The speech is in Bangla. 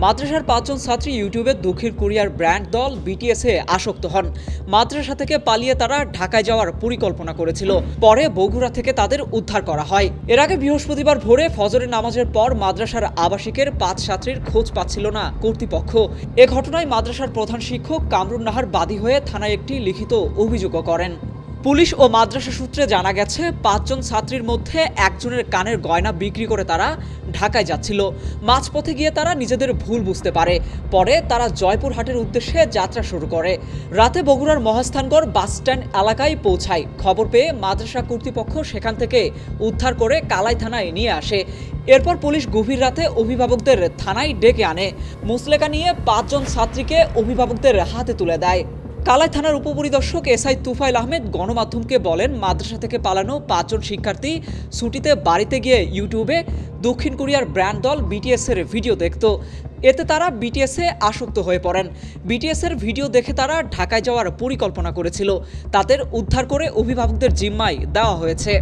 মাদ্রাসার ৫ জন ছাত্রী ইউটিউবে দক্ষিণ কোরিয়ার ব্র্যান্ড দল বিটিএসে আসক্ত হন। মাদ্রাসা থেকে পালিয়ে তারা ঢাকায় যাওয়ার পরিকল্পনা করেছিল। পরে বগুড়া থেকে তাদের উদ্ধার করা হয়। এর আগে বৃহস্পতিবার ভোরে ফজরের নামাজের পর মাদ্রাসার আবাসিকের ৫ ছাত্রীর খোঁজ পাচ্ছিল না কর্তৃপক্ষ। এ ঘটনায় মাদ্রাসার প্রধান শিক্ষক কামরুন নাহার বাদী হয়ে থানায় একটি লিখিত অভিযোগও করেন। পুলিশ ও মাদ্রাসা সূত্রে জানা গেছে, ৫ জন ছাত্রীর মধ্যে একজনের কানের গয়না বিক্রি করে তারা ঢাকায় যাচ্ছিল। মাঝপথে গিয়ে তারা নিজেদের ভুল বুঝতে পারে। পরে তারা জয়পুরহাটের উদ্দেশ্যে যাত্রা শুরু করে। রাতে বগুড়ার মহাস্থানগড় বাসস্ট্যান্ড এলাকায় পৌঁছায়। খবর পেয়ে মাদ্রাসা কর্তৃপক্ষ সেখান থেকে উদ্ধার করে কালাই থানায় নিয়ে আসে। এরপর পুলিশ গভীর রাতে অভিভাবকদের থানায় ডেকে আনে। মুচলেকা নিয়ে ৫ জন ছাত্রীকে অভিভাবকদের হাতে তুলে দেয়। কালাই থানার উপপরিদর্শক এসআই তুফাইল আহমেদ গণমাধ্যমকে বলেন, মাদ্রাসা থেকে পালানো ৫ জন শিক্ষার্থী ছুটিতে বাড়িতে গিয়ে ইউটিউবে দক্ষিণ কোরিয়ার ব্র্যান্ড দল বিটিএসের ভিডিও দেখত। এতে তারা বিটিএসে আসক্ত হয়ে পড়েন। বিটিএসের ভিডিও দেখে তারা ঢাকায় যাওয়ার পরিকল্পনা করেছিল। তাদের উদ্ধার করে অভিভাবকদের জিম্মায় দেওয়া হয়েছে।